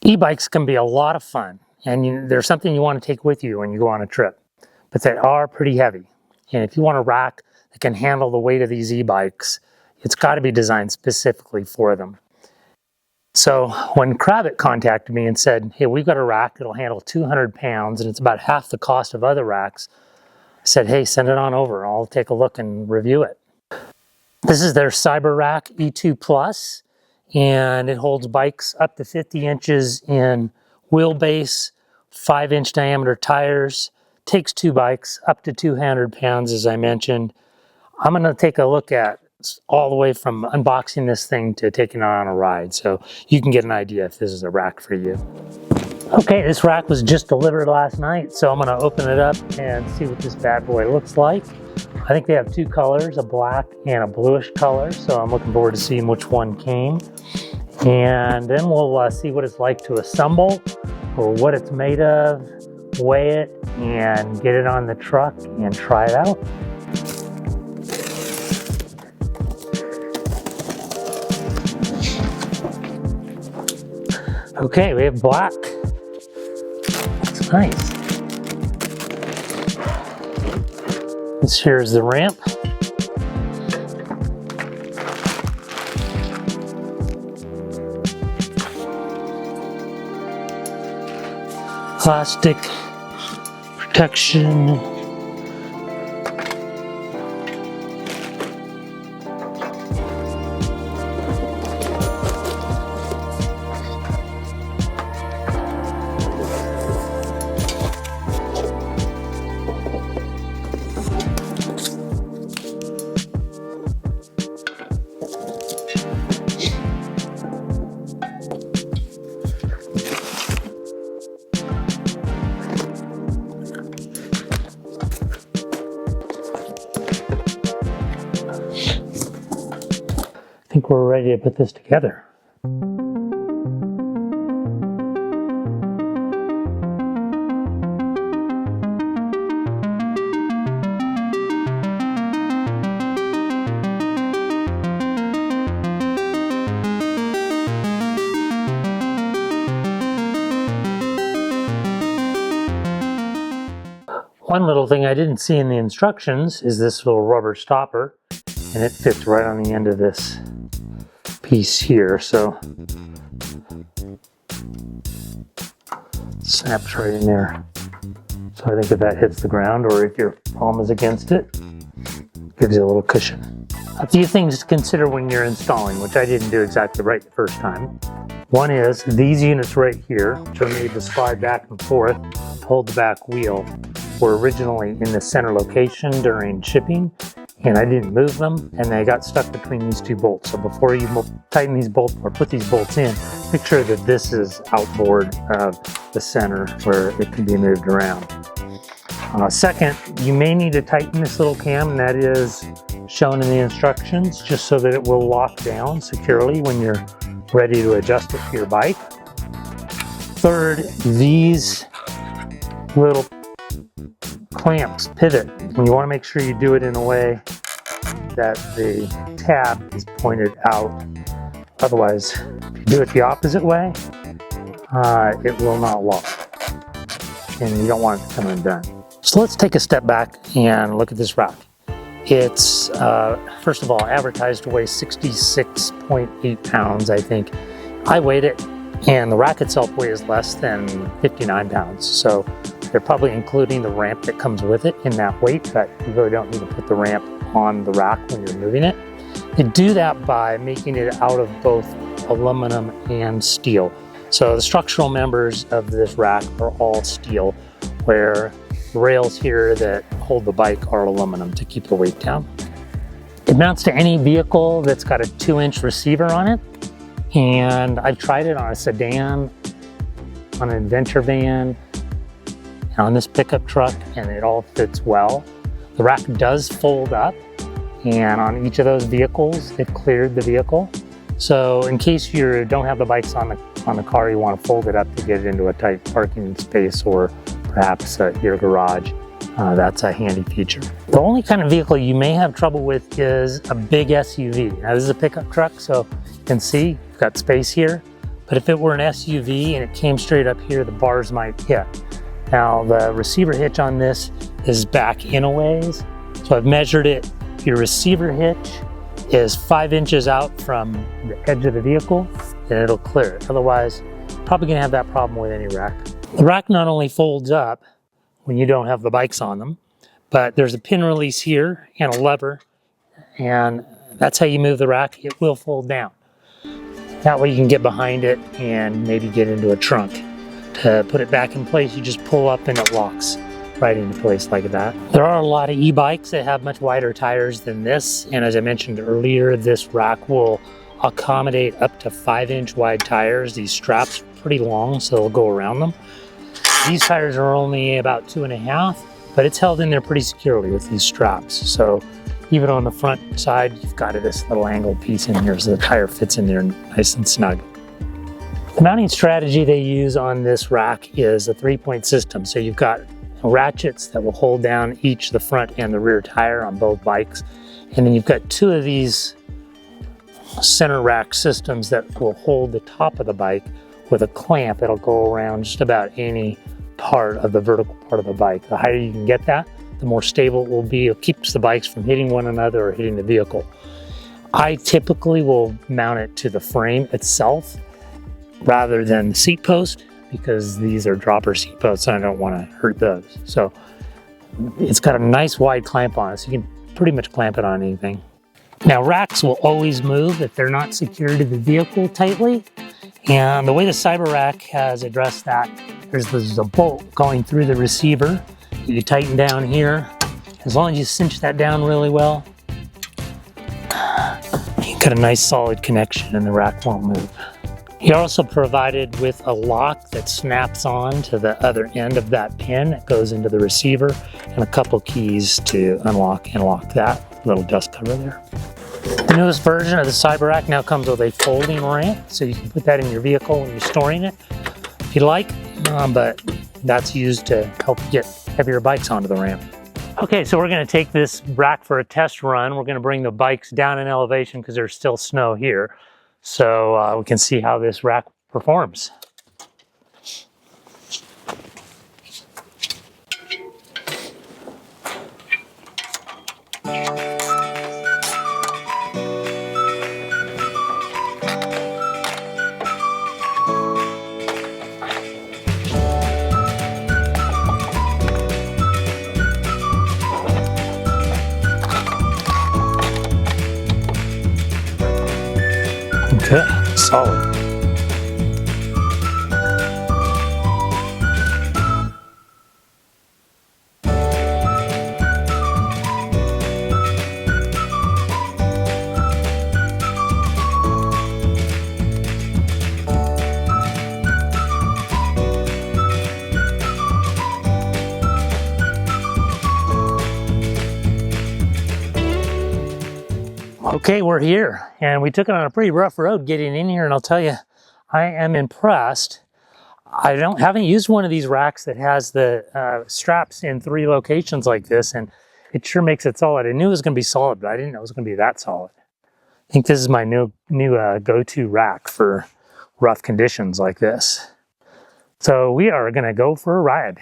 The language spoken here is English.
E-bikes can be a lot of fun, and they're something you want to take with you when you go on a trip, but they are pretty heavy. And if you want a rack that can handle the weight of these e-bikes, it's got to be designed specifically for them. So when Cravot contacted me and said, hey, we've got a rack that'll handle 200 pounds and it's about half the cost of other racks, I said, hey, send it on over. I'll take a look and review it. This is their CyberRack E2 Plus, and it holds bikes up to 50 inches in wheelbase, 5-inch diameter tires, takes 2 bikes up to 200 pounds, as I mentioned. I'm going to take a look at all the way from unboxing this thing to taking it on a ride, so you can get an idea if this is a rack for you. Okay, this rack was just delivered last night, so I'm going to open it up and see what this bad boy looks like. I think they have 2 colors, a black and a bluish color, so I'm looking forward to seeing which one came. And then we'll see what it's like to assemble, or what it's made of, weigh it, and get it on the truck and try it out. Okay, we have black. That's nice. This here is the ramp. Plastic protection. I think we're ready to put this together. One little thing I didn't see in the instructions is this little rubber stopper, and it fits right on the end of this piece here, so snaps right in there. So I think if that hits the ground, or if your palm is against it, gives you a little cushion. A few things to consider when you're installing, which I didn't do exactly right the first time. One is these units right here, which are made to slide back and forth to hold the back wheel, were originally in the center location during shipping, and I didn't move them, and they got stuck between these 2 bolts. So before you tighten these bolts or put these bolts in, make sure that this is outboard of the center where it can be moved around. Second, you may need to tighten this little cam, and that is shown in the instructions, just so that it will lock down securely when you're ready to adjust it to your bike. Third, these little clamps pivot, and you want to make sure you do it in a way that the tab is pointed out. Otherwise, if you do it the opposite way, it will not lock, and you don't want it to come undone. So let's take a step back and look at this rack. It's, first of all, advertised to weigh 66.8 pounds, I think. I weighed it, and the rack itself weighs less than 59 pounds. So they're probably including the ramp that comes with it in that weight, but you really don't need to put the ramp on the rack when you're moving it. They do that by making it out of both aluminum and steel. So the structural members of this rack are all steel, where the rails here that hold the bike are aluminum to keep the weight down. It mounts to any vehicle that's got a 2-inch receiver on it, and I've tried it on a sedan, on an adventure van, on this pickup truck, and it all fits well. The rack does fold up, and on each of those vehicles, it cleared the vehicle. So in case you don't have the bikes on the car, you want to fold it up to get it into a tight parking space, or perhaps your garage. That's a handy feature. The only kind of vehicle you may have trouble with is a big SUV. Now this is a pickup truck, so you can see you've got space here, but if it were an SUV and it came straight up here, the bars might hit. Now the receiver hitch on this is back in a ways. So I've measured it. Your receiver hitch is 5 inches out from the edge of the vehicle and it'll clear it. Otherwise, probably gonna have that problem with any rack. The rack not only folds up when you don't have the bikes on them, but there's a pin release here and a lever, and that's how you move the rack. It will fold down. That way you can get behind it and maybe get into a trunk. To put it back in place, you just pull up and it locks right into place like that. There are a lot of e-bikes that have much wider tires than this, and as I mentioned earlier, this rack will accommodate up to 5-inch wide tires. These straps are pretty long, so they'll go around them. These tires are only about 2.5, but it's held in there pretty securely with these straps. So even on the front side, you've got this little angled piece in here so the tire fits in there nice and snug. The mounting strategy they use on this rack is a 3-point system. So you've got ratchets that will hold down each the front and the rear tire on both bikes. And then you've got 2 of these center rack systems that will hold the top of the bike with a clamp that'll go around just about any part of the vertical part of the bike. The higher you can get that, the more stable it will be. It keeps the bikes from hitting one another or hitting the vehicle. I typically will mount it to the frame itself rather than the seat post, because these are dropper seat posts and I don't want to hurt those. So it's got a nice wide clamp on it, so you can pretty much clamp it on anything. Now racks will always move if they're not secured to the vehicle tightly. And the way the CyberRack has addressed that, there's a bolt going through the receiver. You tighten down here. As long as you cinch that down really well, you got a nice solid connection and the rack won't move. You're also provided with a lock that snaps on to the other end of that pin that goes into the receiver, and a couple keys to unlock and lock that little dust cover there. The newest version of the CyberRack now comes with a folding ramp, so you can put that in your vehicle when you're storing it if you like, but that's used to help get heavier bikes onto the ramp. Okay, so we're going to take this rack for a test run. We're going to bring the bikes down in elevation because there's still snow here, so we can see how this rack performs. Okay, solid. Okay, we're here, and we took it on a pretty rough road getting in here, and I'll tell you, I am impressed. I haven't used one of these racks that has the straps in 3 locations like this, and it sure makes it solid. I knew it was going to be solid, but I didn't know it was going to be that solid. I think this is my new go-to rack for rough conditions like this. So we are going to go for a ride.